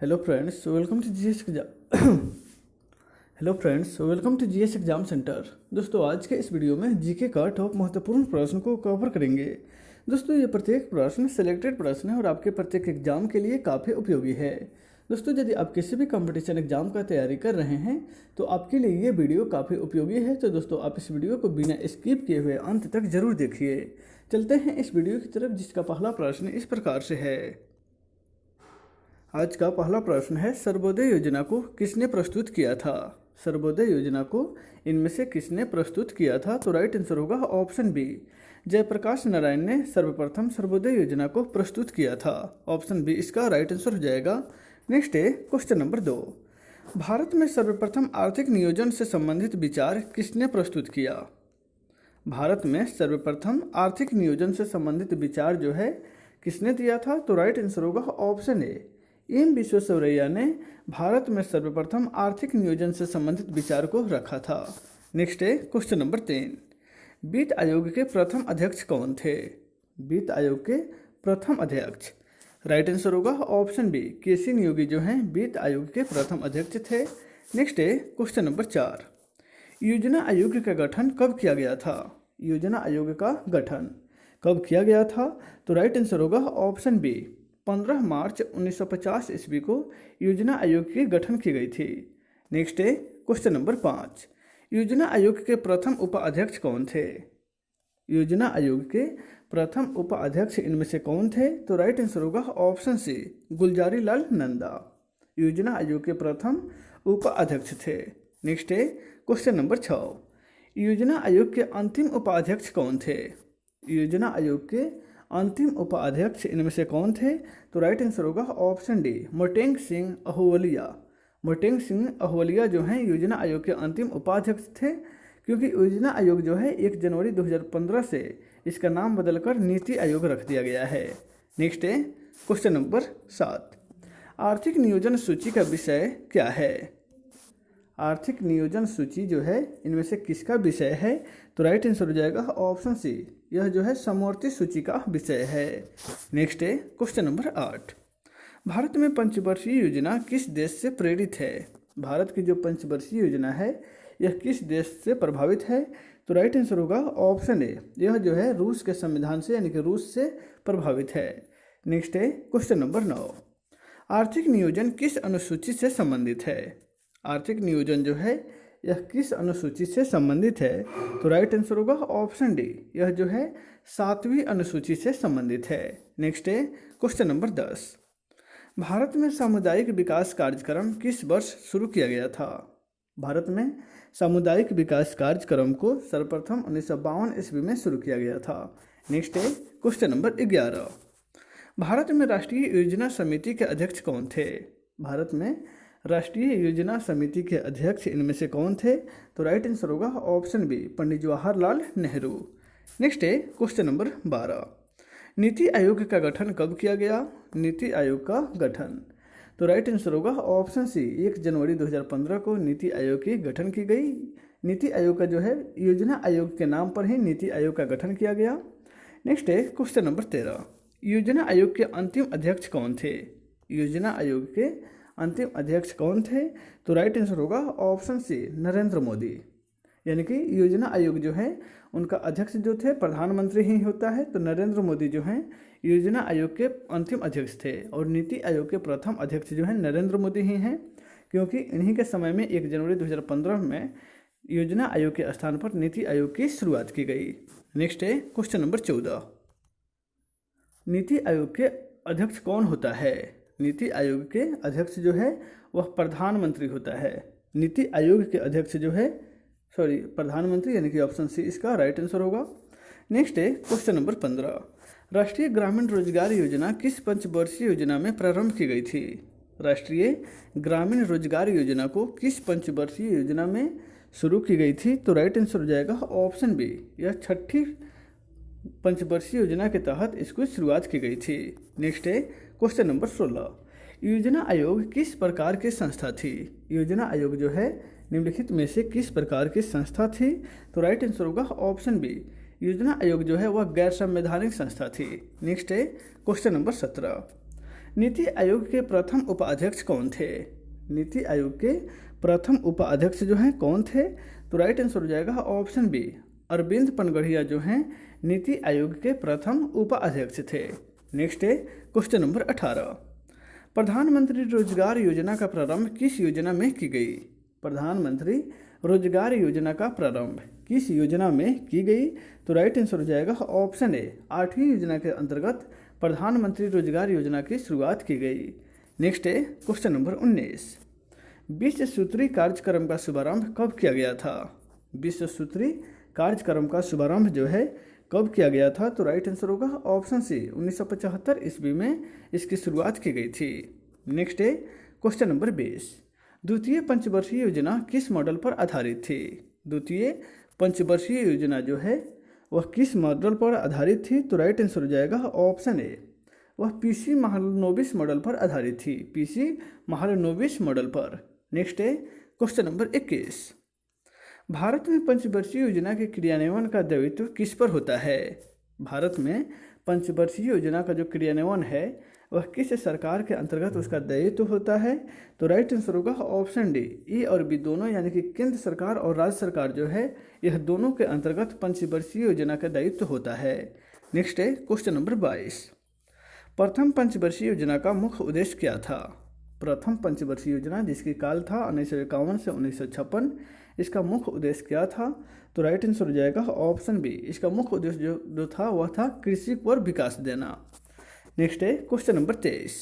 Hello friends, welcome to GS exam. Hello friends, welcome to GS exam centre. दोस्तों, आज के इस video में जीके का टॉप महत्वपूर्ण प्रश्न को कवर करेंगे। दोस्तों, ये प्रत्येक प्रश्न सिलेक्टेड प्रश्न है और आपके प्रत्येक एग्जाम के लिए काफ़ी उपयोगी है। दोस्तों, यदि आप किसी भी कंपटीशन एग्जाम का तैयारी कर रहे हैं तो आपके लिए ये वीडियो काफ़ी उपयोगी है। तो दोस्तों, आप इस वीडियो को बिना स्किप किए हुए अंत तक जरूर देखिए। चलते हैं इस वीडियो की तरफ, जिसका पहला प्रश्न इस प्रकार से है। आज का पहला प्रश्न है, सर्वोदय योजना को किसने प्रस्तुत किया था? सर्वोदय योजना को इनमें से किसने प्रस्तुत किया था? तो राइट आंसर होगा ऑप्शन बी, जयप्रकाश नारायण ने सर्वप्रथम सर्वोदय योजना को प्रस्तुत किया था। ऑप्शन बी इसका राइट आंसर हो जाएगा। नेक्स्ट है क्वेश्चन नंबर 2। भारत में सर्वप्रथम आर्थिक नियोजन से संबंधित विचार किसने प्रस्तुत किया? भारत में सर्वप्रथम आर्थिक नियोजन से संबंधित विचार जो है किसने दिया था? तो राइट आंसर होगा ऑप्शन ए, एम विश्वेश्वरैया ने भारत में सर्वप्रथम आर्थिक नियोजन से संबंधित विचार को रखा था। नेक्स्ट है क्वेश्चन नंबर 3। वित्त आयोग के प्रथम अध्यक्ष कौन थे? वित्त आयोग के प्रथम अध्यक्ष राइट आंसर होगा ऑप्शन बी, केसी नियोगी जो हैं वित्त आयोग के प्रथम अध्यक्ष थे। नेक्स्ट है क्वेश्चन नंबर 4। योजना आयोग का गठन कब किया गया था? योजना आयोग का गठन कब किया गया था? तो राइट आंसर होगा ऑप्शन बी, 15 मार्च 1950 ईस्वी को योजना आयोग की गठन की गई थी। नेक्स्ट है क्वेश्चन नंबर 5। योजना आयोग के प्रथम उपाध्यक्ष कौन थे? योजना आयोग के प्रथम उपाध्यक्ष इनमें से कौन थे? तो राइट आंसर होगा ऑप्शन सी, गुलजारी लाल नंदा योजना आयोग के प्रथम उपाध्यक्ष थे। नेक्स्ट है क्वेश्चन नंबर 6। योजना आयोग के अंतिम उपाध्यक्ष कौन थे? योजना आयोग के अंतिम उपाध्यक्ष इनमें से कौन थे? तो राइट आंसर होगा ऑप्शन डी, मोटेंग सिंह अहलुवालिया। मोटेंग सिंह अहलुवालिया जो हैं योजना आयोग के अंतिम उपाध्यक्ष थे, क्योंकि योजना आयोग जो है 1 जनवरी 2015 से इसका नाम बदलकर नीति आयोग रख दिया गया है। नेक्स्ट है क्वेश्चन नंबर 7। आर्थिक नियोजन सूची का विषय क्या है? आर्थिक नियोजन सूची जो है इनमें से किसका विषय है? तो राइट आंसर हो जाएगा ऑप्शन सी, यह जो है समवर्ती सूची का विषय है। नेक्स्ट है क्वेश्चन नंबर 8। भारत में पंचवर्षीय योजना किस देश से प्रेरित है? भारत की जो पंचवर्षीय योजना है यह किस देश से प्रभावित है? तो राइट आंसर होगा ऑप्शन ए, यह जो है रूस के संविधान से यानी कि रूस से प्रभावित है। नेक्स्ट है क्वेश्चन नंबर 9। आर्थिक नियोजन किस अनुसूची से संबंधित है? आर्थिक नियोजन जो है यह किस अनुसूची से संबंधित है? तो राइट आंसर होगा ऑप्शन डी, यह जो है 7वीं अनुसूची से संबंधित है। नेक्स्ट है क्वेश्चन नंबर 10। भारत में सामुदायिक विकास कार्यक्रम किस वर्ष शुरू किया गया था? भारत में सामुदायिक विकास कार्यक्रम को सर्वप्रथम 1952 ईस्वी में शुरू किया गया था। नेक्स्ट है क्वेश्चन नंबर 11। भारत में राष्ट्रीय योजना समिति के अध्यक्ष कौन थे? भारत में राष्ट्रीय योजना समिति के अध्यक्ष इनमें से कौन थे? तो राइट आंसर होगा option B, Pandit Jawaharlal Nehru. Next है क्वेश्चन नंबर 12। नीति आयोग का गठन कब किया गया? नीति आयोग का गठन तो राइट आंसर होगा ऑप्शन सी, 1 जनवरी 2015 को नीति आयोग की गठन की गई। नीति आयोग का जो है योजना आयोग के नाम पर ही नीति आयोग का गठन किया गया। नेक्स्ट है क्वेश्चन नंबर 13। योजना आयोग के अंतिम अध्यक्ष कौन थे? योजना आयोग के अंतिम अध्यक्ष कौन थे? तो राइट आंसर होगा ऑप्शन सी, नरेंद्र मोदी। यानी कि योजना आयोग जो है उनका अध्यक्ष जो थे प्रधानमंत्री ही होता है, तो नरेंद्र मोदी जो हैं योजना आयोग के अंतिम अध्यक्ष थे और नीति आयोग के प्रथम अध्यक्ष जो हैं नरेंद्र मोदी ही हैं, क्योंकि इन्हीं के समय में 1 जनवरी 2015 में योजना आयोग के स्थान पर नीति आयोग की शुरुआत की गई। नेक्स्ट है क्वेश्चन नंबर 14। नीति आयोग के अध्यक्ष कौन होता है? नीति आयोग के अध्यक्ष जो है वह प्रधानमंत्री होता है। नीति आयोग के अध्यक्ष जो है प्रधानमंत्री, यानी कि ऑप्शन सी इसका राइट आंसर होगा। नेक्स्ट है क्वेश्चन नंबर 15। राष्ट्रीय ग्रामीण रोजगार योजना किस पंचवर्षीय योजना में प्रारंभ की गई थी? राष्ट्रीय ग्रामीण रोजगार योजना को किस पंचवर्षीय योजना में शुरू की गई थी? तो राइट आंसर हो जाएगा ऑप्शन बी, यह 6ठी पंचवर्षीय योजना के तहत इसकी शुरुआत की गई थी। नेक्स्ट है क्वेश्चन नंबर 16। योजना आयोग किस प्रकार की संस्था थी? योजना आयोग जो है निम्नलिखित में से किस प्रकार की संस्था थी? तो राइट आंसर होगा ऑप्शन बी, योजना आयोग जो है वह गैर संवैधानिक संस्था थी। नेक्स्ट है क्वेश्चन नंबर 17। नीति आयोग के प्रथम उपाध्यक्ष कौन थे? नीति आयोग के प्रथम उपाध्यक्ष जो हैं कौन थे? तो राइट आंसर हो जाएगा ऑप्शन बी, अरविंद पनगढ़िया जो हैं नीति आयोग के प्रथम उपाध्यक्ष थे। नेक्स्ट है क्वेश्चन नंबर 18, प्रधानमंत्री रोजगार योजना का प्रारंभ किस योजना में की गई? प्रधानमंत्री रोजगार योजना का प्रारंभ किस योजना में की गई? तो राइट आंसर हो जाएगा ऑप्शन ए, 8वीं योजना के अंतर्गत प्रधानमंत्री रोजगार योजना की शुरुआत की गई। नेक्स्ट है क्वेश्चन नंबर 19, विश्व सूत्री कार्यक्रम का शुभारंभ कब किया गया था? विश्व सूत्री कार्यक्रम का शुभारंभ जो है कब किया गया था? तो राइट आंसर होगा ऑप्शन सी, 1975 ईस्वी में इसकी शुरुआत की गई थी। नेक्स्ट है क्वेश्चन नंबर 20, द्वितीय पंचवर्षीय योजना किस मॉडल पर आधारित थी? द्वितीय पंचवर्षीय योजना जो है वह किस मॉडल पर आधारित थी? तो राइट आंसर हो जाएगा ऑप्शन ए, वह पीसी महालनोबिस मॉडल पर आधारित थी, पीसी महालनोबिस मॉडल पर। नेक्स्ट है क्वेश्चन नंबर 21, भारत में पंचवर्षीय योजना के क्रियान्वयन का दायित्व किस पर होता है? भारत में पंचवर्षीय योजना का जो क्रियान्वयन है वह किस सरकार के अंतर्गत उसका दायित्व होता है? तो राइट आंसर होगा ऑप्शन डी, ई और बी दोनों, यानी कि केंद्र सरकार और राज्य सरकार जो है यह दोनों के अंतर्गत पंचवर्षीय योजना का दायित्व होता है। नेक्स्ट है क्वेश्चन नंबर 22, प्रथम पंचवर्षीय योजना का मुख्य उद्देश्य क्या था? प्रथम पंचवर्षीय योजना जिसकी काल था 1951 से 1956, इसका मुख्य उद्देश्य क्या था? तो राइट आंसर हो जाएगा ऑप्शन बी, इसका मुख्य उद्देश्य जो था वह था कृषि पर विकास देना। नेक्स्ट है क्वेश्चन नंबर 23,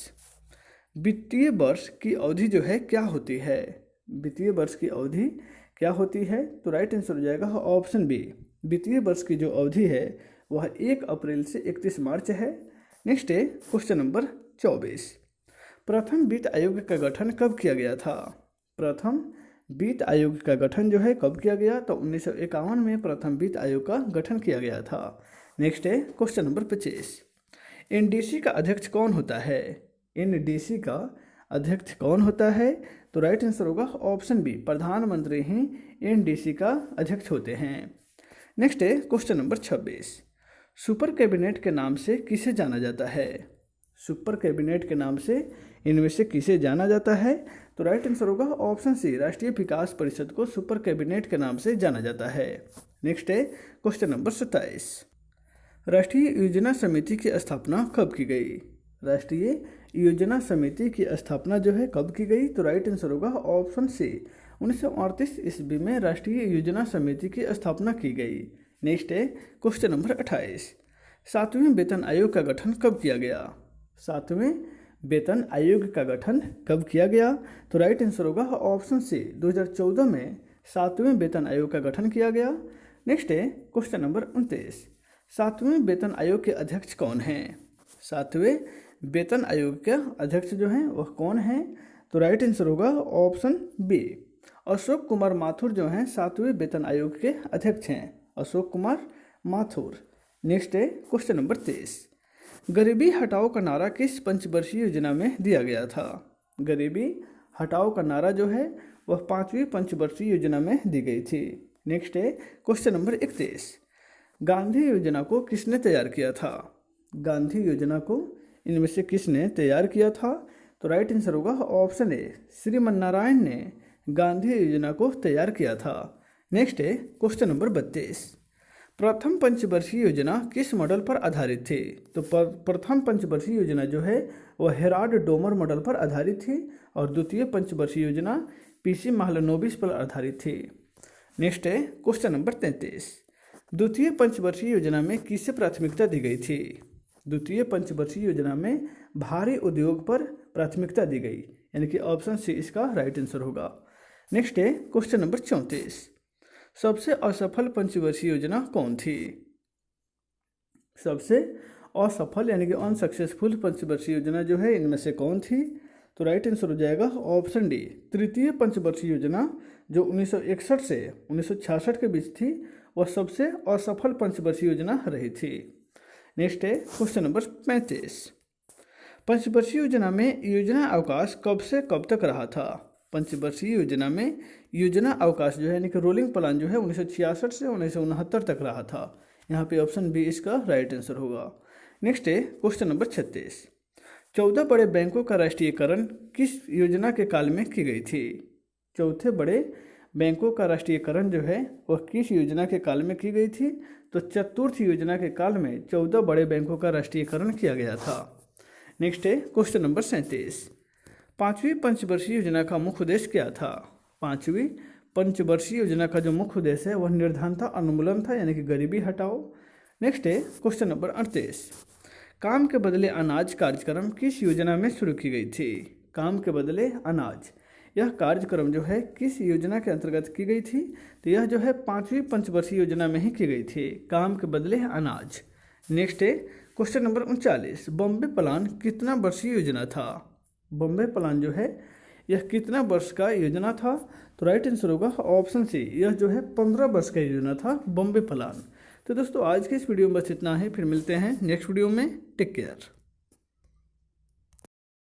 वित्तीय वर्ष की अवधि जो है क्या होती है? वित्तीय वर्ष की अवधि क्या होती है? तो राइट आंसर हो जाएगा ऑप्शन बी, वित्तीय वर्ष की जो अवधि है वह 1 अप्रैल से 31 मार्च है। नेक्स्ट है क्वेश्चन नंबर 24, प्रथम वित्त आयोग का गठन कब किया गया था? प्रथम वित्त आयोग का गठन जो है कब किया गया? तो 1951 में प्रथम वित्त आयोग का गठन किया गया था। नेक्स्ट है क्वेश्चन नंबर 25, एनडीसी का अध्यक्ष कौन होता है? एनडीसी का अध्यक्ष कौन होता है? तो राइट आंसर होगा ऑप्शन बी, प्रधानमंत्री ही एनडीसी का अध्यक्ष होते हैं। नेक्स्ट है क्वेश्चन नंबर 26, सुपर कैबिनेट के नाम से किसे जाना जाता है? सुपर कैबिनेट के नाम से इनमें से किसे जाना जाता है? तो राइट आंसर होगा ऑप्शन सी, राष्ट्रीय विकास परिषद को सुपर कैबिनेट के नाम से जाना जाता है। नेक्स्ट है क्वेश्चन नंबर 27, राष्ट्रीय योजना समिति की स्थापना कब की गई? राष्ट्रीय योजना समिति की स्थापना जो है कब की गई? तो राइट आंसर होगा ऑप्शन सी, 1938 ईस्वी में राष्ट्रीय योजना समिति की स्थापना की गई। नेक्स्ट है क्वेश्चन नंबर 28, 7वें वेतन आयोग का गठन कब किया गया? 7वें वेतन आयोग का गठन कब किया गया? तो राइट आंसर होगा ऑप्शन सी, 2014 में 7वें वेतन आयोग का गठन किया गया। नेक्स्ट है क्वेश्चन नंबर 29, 7वें वेतन आयोग के अध्यक्ष कौन हैं? 7वें वेतन आयोग के अध्यक्ष जो हैं वह कौन हैं? तो राइट आंसर होगा ऑप्शन बी, अशोक कुमार माथुर जो हैं 7वें वेतन आयोग के अध्यक्ष हैं, अशोक कुमार माथुर। नेक्स्ट है क्वेश्चन नंबर 23, गरीबी हटाओ का नारा किस पंचवर्षीय योजना में दिया गया था? गरीबी हटाओ का नारा जो है वह 5वीं पंचवर्षीय योजना में दी गई थी। नेक्स्ट है क्वेश्चन नंबर 31, गांधी योजना को किसने तैयार किया था? गांधी योजना को इनमें से किसने तैयार किया था? तो राइट आंसर होगा ऑप्शन ए, श्रीमन्नारायण ने गांधी योजना को तैयार किया था। नेक्स्ट है क्वेश्चन नंबर 32, प्रथम पंचवर्षीय योजना किस मॉडल पर आधारित थी? तो प्रथम पंचवर्षीय योजना जो है वह हेराल्ड डोमर मॉडल पर आधारित थी और द्वितीय पंचवर्षीय योजना पीसी महालनोबिस पर आधारित थी। नेक्स्ट है क्वेश्चन नंबर 33, द्वितीय पंचवर्षीय योजना में किसे प्राथमिकता दी गई थी? द्वितीय पंचवर्षीय योजना में भारी उद्योग पर प्राथमिकता दी गई, यानी कि ऑप्शन सी इसका राइट आंसर होगा। नेक्स्ट है क्वेश्चन नंबर 34, सबसे असफल पंचवर्षीय योजना कौन थी? सबसे असफल यानी कि अनसक्सेसफुल पंचवर्षीय योजना जो है इनमें से कौन थी? तो राइट आंसर हो जाएगा ऑप्शन डी, तृतीय पंचवर्षीय योजना जो 1961 से 1966 के बीच थी वह सबसे असफल पंचवर्षीय योजना रही थी। नेक्स्ट है क्वेश्चन नंबर 35, पंचवर्षीय योजना में योजना अवकाश कब से कब तक रहा था? पंचवर्षीय योजना में योजना अवकाश जो है यानी कि रोलिंग प्लान जो है 1966 से 1969 तक रहा था। यहाँ पे ऑप्शन बी इसका राइट आंसर होगा। नेक्स्ट है क्वेश्चन नंबर 36, 14 बड़े बैंकों का राष्ट्रीयकरण किस योजना के काल में की गई थी? चौथे बड़े बैंकों का राष्ट्रीयकरण जो है वह किस योजना के काल में की गई थी? तो चतुर्थ योजना के काल में 14 बड़े बैंकों का राष्ट्रीयकरण किया गया था। नेक्स्ट है क्वेश्चन नंबर 37। पांचवी पंचवर्षीय योजना का मुख्य उद्देश्य क्या था? पांचवी पंचवर्षीय योजना का जो मुख्य उद्देश्य है वह निर्धन था, उन्मूलन था, यानी कि गरीबी हटाओ। नेक्स्ट है क्वेश्चन नंबर 38। काम के बदले अनाज कार्यक्रम किस योजना में शुरू की गई थी? काम के बदले अनाज, यह कार्यक्रम जो है किस योजना के अंतर्गत की गई थी? तो यह जो है पांचवी पंचवर्षीय योजना में ही की गई थी, काम के बदले अनाज। नेक्स्ट है क्वेश्चन नंबर 39। बॉम्बे प्लान कितना वर्षीय योजना था? बॉम्बे प्लान जो है यह कितना वर्ष का योजना था? तो राइट आंसर होगा ऑप्शन सी, यह जो है 15 वर्ष का योजना था बॉम्बे प्लान। तो दोस्तों आज के इस वीडियो में बस इतना है, फिर मिलते हैं नेक्स्ट वीडियो में। Take care.